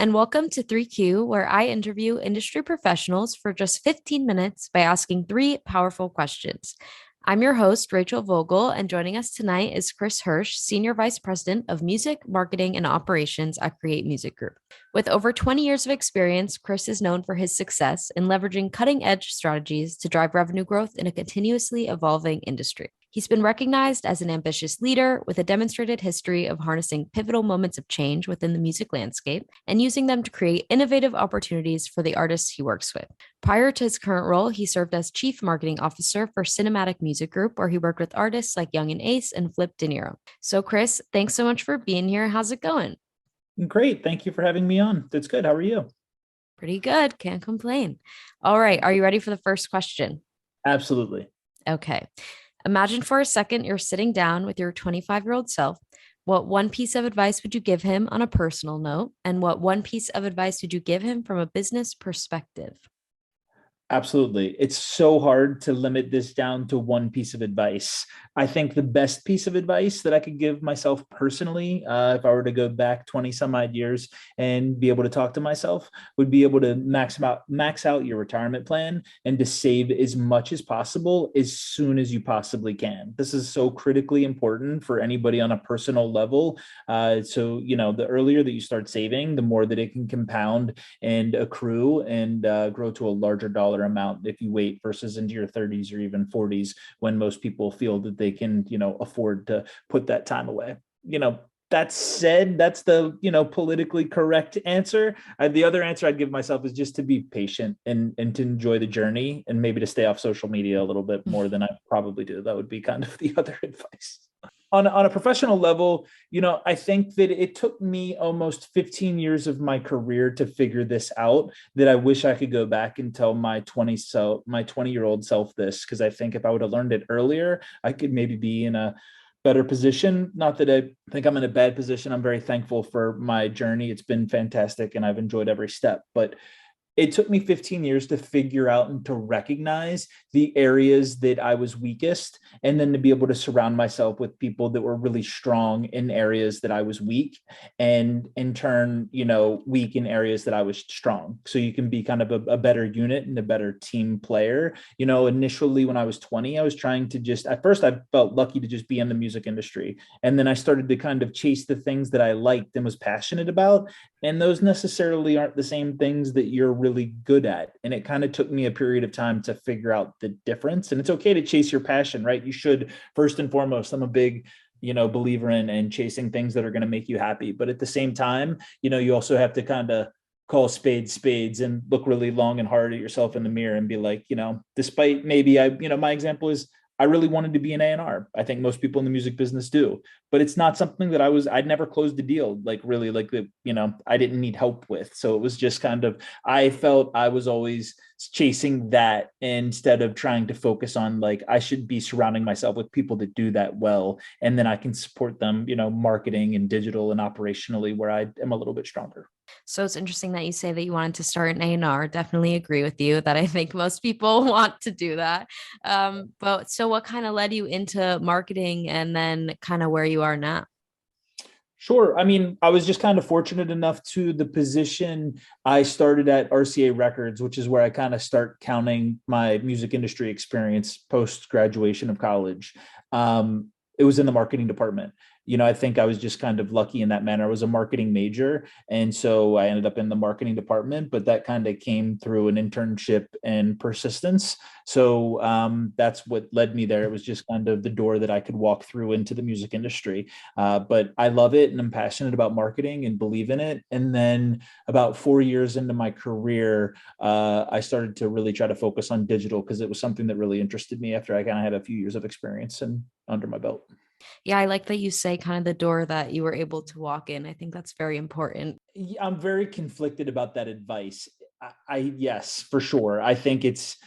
and welcome to 3Q, where I interview industry professionals for just 15 minutes by asking three powerful questions. I'm your host, Rachel Vogel, and joining us tonight is Chris Herche, Senior Vice President of Music, Marketing, and Operations at Create Music Group. With over 20 years of experience, Chris is known for his success in leveraging cutting edge strategies to drive revenue growth in a continuously evolving industry. He's been recognized as an ambitious leader with a demonstrated history of harnessing pivotal moments of change within the music landscape and using them to create innovative opportunities for the artists he works with. Prior to his current role, he served as Chief Marketing Officer for Cinematic Music Group, where he worked with artists like Young and Ace and Flip De Niro. So, Chris, thanks so much for being here. How's it going? Great. Thank you for having me on. That's good. How are you? Pretty good. Can't complain. All right. Are you ready for the first question? Absolutely. Okay. Imagine for a second you're sitting down with your 25-year-old self. What one piece of advice would you give him on a personal note? And what one piece of advice would you give him from a business perspective? Absolutely. It's so hard to limit this down to one piece of advice. I think the best piece of advice that I could give myself personally, if I were to go back 20 some odd years and be able to talk to myself, would be able to max out your retirement plan and to save as much as possible as soon as you possibly can. This is so critically important for anybody on a personal level. The earlier that you start saving, the more that it can compound and accrue and grow to a larger dollar amount if you wait versus into your 30s or even 40s when most people feel that they can, afford to put that time away. That said, that's the, politically correct answer. The other answer I'd give myself is just to be patient and to enjoy the journey and maybe to stay off social media a little bit more than I probably do. That would be kind of the other advice. On a professional level, I think that it took me almost 15 years of my career to figure this out, that I wish I could go back and tell my 20-year-old self this, because I think if I would have learned it earlier, I could maybe be in a better position. Not that I think I'm in a bad position. I'm very thankful for my journey. It's been fantastic and I've enjoyed every step, but it took me 15 years to figure out and to recognize the areas that I was weakest, and then to be able to surround myself with people that were really strong in areas that I was weak, and in turn, weak in areas that I was strong. So you can be kind of a better unit and a better team player. Initially when I was 20, I was trying to at first I felt lucky to just be in the music industry. And then I started to kind of chase the things that I liked and was passionate about. And those necessarily aren't the same things that you're really good at. And it kind of took me a period of time to figure out the difference. And it's okay to chase your passion, right? You should, first and foremost, I'm a big believer in chasing things that are going to make you happy. But at the same time, you also have to kind of call spades and look really long and hard at yourself in the mirror and be like, despite maybe my example is I really wanted to be an A&R. I think most people in the music business do, but it's not something that I'd never closed a deal, I didn't need help with. So it was just kind of, I felt I was always chasing that instead of trying to focus on I should be surrounding myself with people that do that well. And then I can support them, marketing and digital and operationally where I am a little bit stronger. So it's interesting that you say that you wanted to start an A&R. Definitely agree with you that I think most people want to do that. But so what kind of led you into marketing and then kind of where you are now? Sure. I mean, I was just kind of fortunate enough to the position. I started at RCA Records, which is where I kind of start counting my music industry experience post graduation of college. It was in the marketing department. I think I was just kind of lucky in that manner. I was a marketing major. And so I ended up in the marketing department, but that kind of came through an internship and persistence. So that's what led me there. It was just kind of the door that I could walk through into the music industry. But I love it and I'm passionate about marketing and believe in it. And then about 4 years into my career, I started to really try to focus on digital because it was something that really interested me after I kind of had a few years of experience and under my belt. Yeah, I like that you say kind of the door that you were able to walk in. I think that's very important. I'm very conflicted about that advice. Yes, for sure. I think it's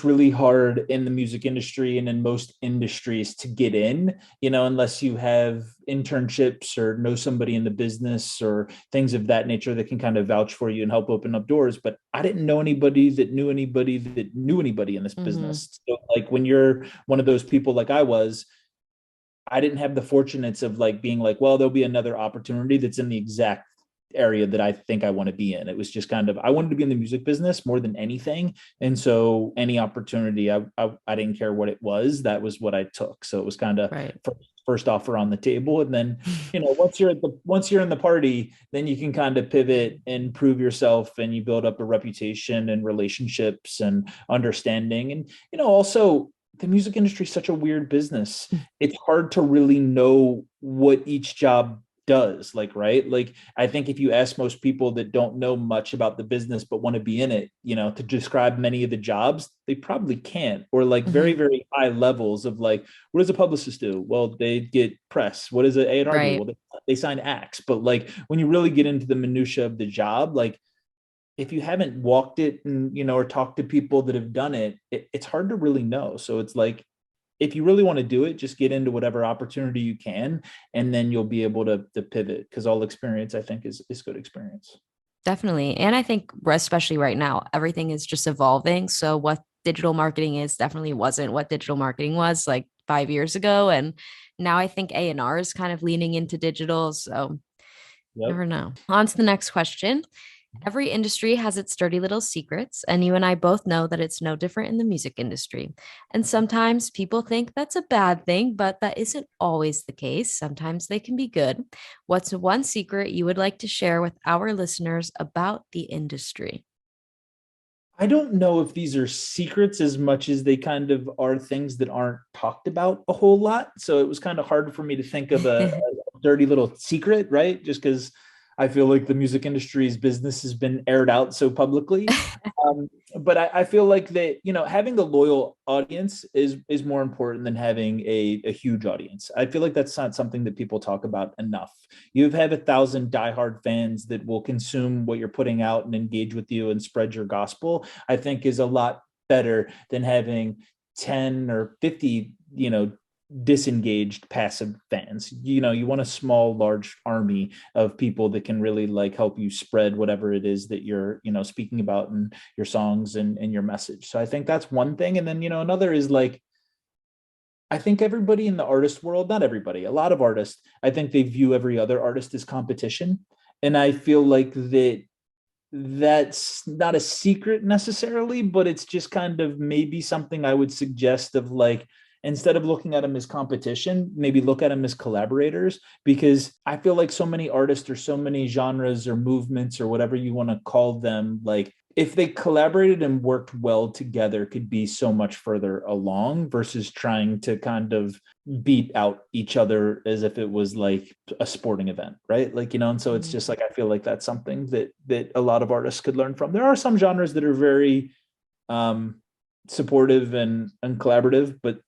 really hard in the music industry and in most industries to get in, unless you have internships or know somebody in the business or things of that nature that can kind of vouch for you and help open up doors. But I didn't know anybody that knew anybody that knew anybody in this Mm-hmm. business. So when you're one of those people like I was, I didn't have the fortunates of being well, there'll be another opportunity that's in the area that I think I want to be in. It was just kind of, I wanted to be in the music business more than anything. And so any opportunity, I didn't care what it was. That was what I took. So it was kind of Right. first offer on the table. And then, once you're in the party, then you can kind of pivot and prove yourself, and you build up a reputation and relationships and understanding. And, also, the music industry is such a weird business. It's hard to really know what each job does, like, right? Like, I think if you ask most people that don't know much about the business but want to be in it, to describe many of the jobs, they probably can't. Or like very, Mhm. very high levels of like, what does a publicist do? Well, they get press. What does an A&R do? Right. Well, they sign acts. But like, when you really get into the minutia of the job, like, if you haven't walked it and, or talked to people that have done it's hard to really know. So it's like, if you really want to do it, just get into whatever opportunity you can, and then you'll be able to pivot, because all experience, I think, is good experience. Definitely. And I think, especially right now, everything is just evolving. So, what digital marketing is definitely wasn't what digital marketing was like 5 years ago. And now I think A&R is kind of leaning into digital. So, Yep. never know. On to the next question. Every industry has its dirty little secrets, and you and I both know that it's no different in the music industry. And sometimes people think that's a bad thing, but that isn't always the case. Sometimes they can be good. What's one secret you would like to share with our listeners about the industry? I don't know if these are secrets as much as they kind of are things that aren't talked about a whole lot. So it was kind of hard for me to think of a dirty little secret, right? Just because I feel like the music industry's business has been aired out so publicly. But I feel like that, having a loyal audience is more important than having a huge audience. I feel like that's not something that people talk about enough. You have 1,000 diehard fans that will consume what you're putting out and engage with you and spread your gospel, I think, is a lot better than having 10 or 50, disengaged passive fans. You want a small, large army of people that can really like help you spread whatever it is that you're, speaking about in your songs and your message. So I think that's one thing. And then, another is like, I think everybody in the artist world, not everybody, a lot of artists, I think they view every other artist as competition. And I feel like that's not a secret necessarily, but it's just kind of maybe something I would suggest of like, instead of looking at them as competition, maybe look at them as collaborators, because I feel like so many artists or so many genres or movements or whatever you want to call them, like if they collaborated and worked well together, could be so much further along versus trying to kind of beat out each other as if it was like a sporting event, right? Like, and so it's Mhm. just like, I feel like that's something that a lot of artists could learn from. There are some genres that are very um supportive and collaborative, but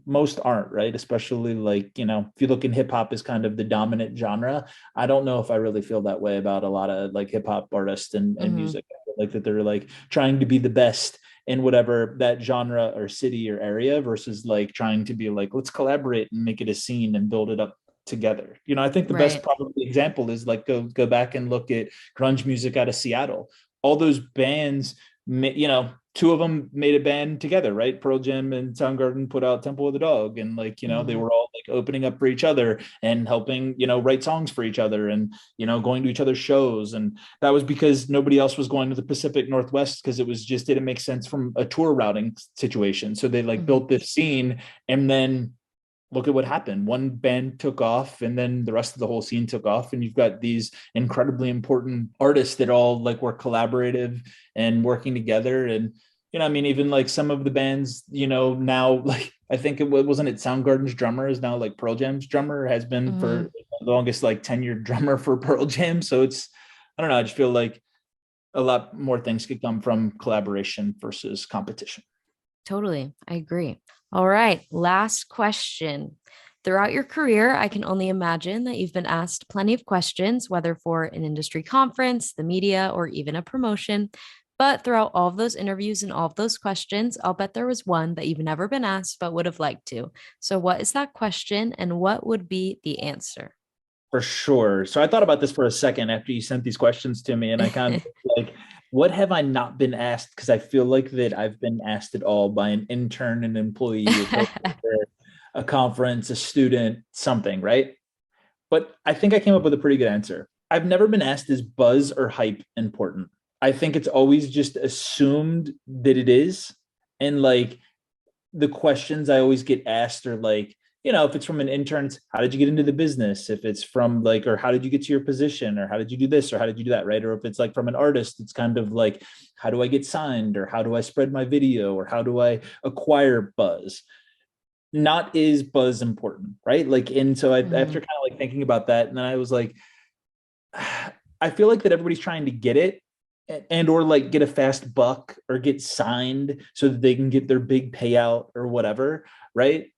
most aren't, right? Especially like, if you look in hip hop as kind of the dominant genre, I don't know if I really feel that way about a lot of like hip hop artists and Mhm. music. I feel like that they're like trying to be the best in whatever that genre or city or area versus like trying to be like, let's collaborate and make it a scene and build it up together. I think the best Right. probably example is like go back and look at grunge music out of Seattle. All those bands, two of them made a band together, right? Pearl Jam and Soundgarden put out Temple of the Dog, and like, they Mhm. were all like opening up for each other and helping, write songs for each other and, going to each other's shows. And that was because nobody else was going to the Pacific Northwest, because it was just didn't make sense from a tour routing situation. So they like Mhm. built this scene, and then look at what happened. One band took off, and then the rest of the whole scene took off, and you've got these incredibly important artists that all like were collaborative and working together. And I mean, even like some of the bands, now, like, I think it wasn't it Soundgarden's drummer is now like Pearl Jam's drummer, has been for Mhm. the longest like tenured drummer for Pearl Jam. So it's, I don't know, I just feel like a lot more things could come from collaboration versus competition. Totally. I agree. All right. Last question. Throughout your career, I can only imagine that you've been asked plenty of questions, whether for an industry conference, the media, or even a promotion. But throughout all of those interviews and all of those questions, I'll bet there was one that you've never been asked but would have liked to. So, what is that question and what would be the answer? For sure. So I thought about this for a second after you sent these questions to me, and I kind of like, what have I not been asked? Because I feel like that I've been asked it all by an intern, an employee, a coworker, a conference, a student, something, right? But I think I came up with a pretty good answer. I've never been asked, is buzz or hype important? I think it's always just assumed that it is. And like the questions I always get asked are like, if it's from an intern, how did you get into the business? If it's from like, or how did you get to your position? Or how did you do this? Or how did you do that? Right. Or if it's like from an artist, it's kind of like, how do I get signed? Or how do I spread my video? Or how do I acquire buzz? Not is buzz important, right? Like, and so after Mm-hmm. kind of like thinking about that, and then I was like, I feel like that everybody's trying to get it and or like get a fast buck or get signed so that they can get their big payout or whatever, right?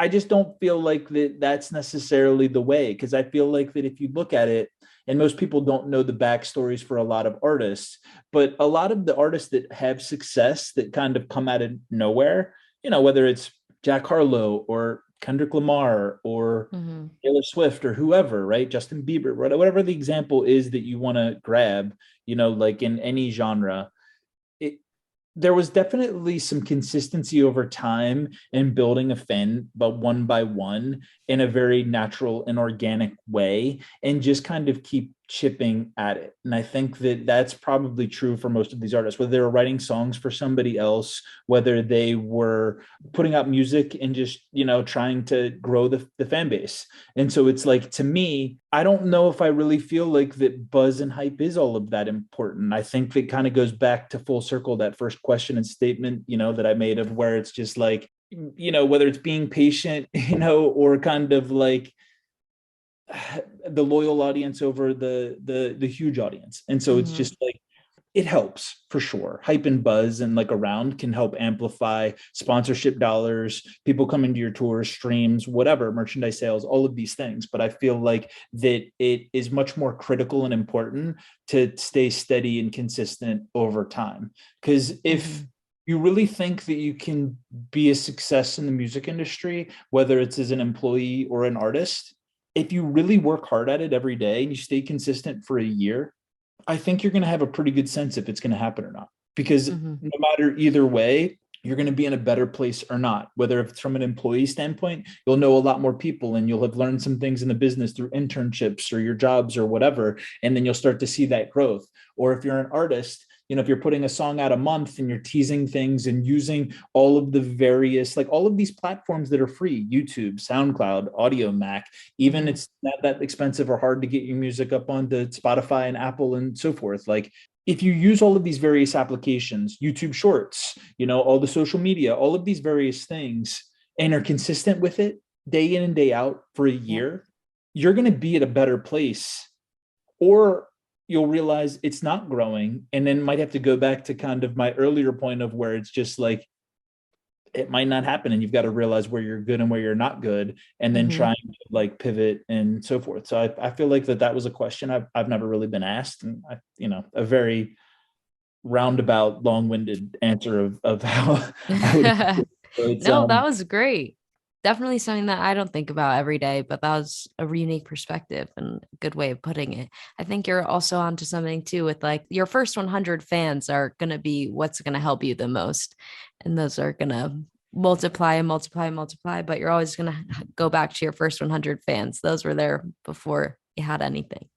I just don't feel like that's necessarily the way, because I feel like that if you look at it, and most people don't know the backstories for a lot of artists, but a lot of the artists that have success that kind of come out of nowhere, whether it's Jack Harlow or Kendrick Lamar or Mm-hmm. Taylor Swift or whoever, right? Justin Bieber, whatever the example is that you want to grab, like in any genre, it, there was definitely some consistency over time in building a fan, but one by one in a very natural and organic way, and just kind of keep chipping at it. And I think that that's probably true for most of these artists, whether they were writing songs for somebody else, whether they were putting out music and just, trying to grow the fan base. And so it's like, to me, I don't know if I really feel like that buzz and hype is all of that important. I think that kind of goes back to full circle, that first question and statement, that I made, of where it's just like, whether it's being patient, or kind of like the loyal audience over the huge audience. And so it's Mm-hmm. just like, it helps for sure. Hype and buzz and like around can help amplify sponsorship dollars, people coming to your tours, streams, whatever, merchandise sales, all of these things. But I feel like that it is much more critical and important to stay steady and consistent over time. Because Mm-hmm. if you really think that you can be a success in the music industry, whether it's as an employee or an artist, if you really work hard at it every day and you stay consistent for a year, I think you're going to have a pretty good sense if it's going to happen or not. Because Mm-hmm. no matter either way, you're going to be in a better place or not. Whether it's from an employee standpoint, you'll know a lot more people and you'll have learned some things in the business through internships or your jobs or whatever. And then you'll start to see that growth. Or if you're an artist, if you're putting a song out a month and you're teasing things and using all of the various, like all of these platforms that are free, YouTube, SoundCloud, Audio Mac, even Mm-hmm. it's not that expensive or hard to get your music up onto Spotify and Apple and so forth. Like, if you use all of these various applications, YouTube Shorts, all the social media, all of these various things, and are consistent with it day in and day out for a Yep. year, you're going to be at a better place. Or you'll realize it's not growing, and then might have to go back to kind of my earlier point of where it's just like, it might not happen, and you've got to realize where you're good and where you're not good, and then Mm-hmm. trying to like pivot and so forth. So I feel like that was a question I've never really been asked, and a very roundabout, long-winded answer of how I would. So it's No, that was great. Definitely something that I don't think about every day, but that was a unique perspective and a good way of putting it. I think you're also onto something too with like your first 100 fans are going to be what's going to help you the most. And those are going to multiply and multiply and multiply, but you're always going to go back to your first 100 fans. Those were there before you had anything.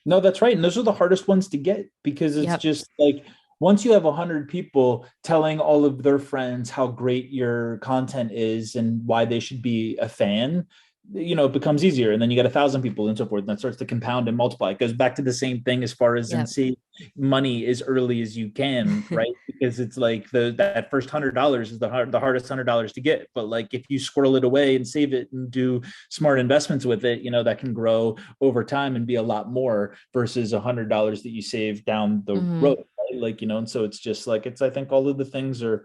No, that's right. And those are the hardest ones to get, because it's Yep. just like, once you have 100 people telling all of their friends how great your content is and why they should be a fan, it becomes easier. And then you get 1,000 people and so forth. And that starts to compound and multiply. It goes back to the same thing as far as in Yep. see money as early as you can, right? Because it's like that first $100 is the hardest $100 to get. But like, if you squirrel it away and save it and do smart investments with it, that can grow over time and be a lot more versus $100 that you save down the Hmm. road. Right? Like, and so it's just like, I think all of the things are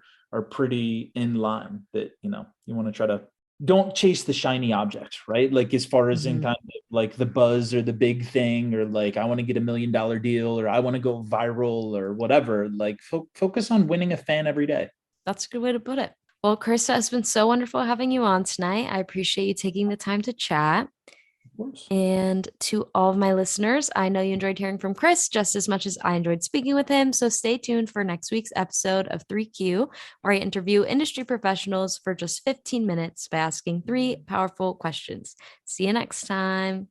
pretty in line, that, you want to try to don't chase the shiny object, right? Like, as far as in Hmm. kind of like the buzz or the big thing, or like, I want to get $1 million deal, or I want to go viral or whatever. Like, focus on winning a fan every day. That's a good way to put it. Well, Krista, it's been so wonderful having you on tonight. I appreciate you taking the time to chat. Of course. And to all of my listeners, I know you enjoyed hearing from Chris just as much as I enjoyed speaking with him. So stay tuned for next week's episode of 3Q, where I interview industry professionals for just 15 minutes by asking three powerful questions. See you next time.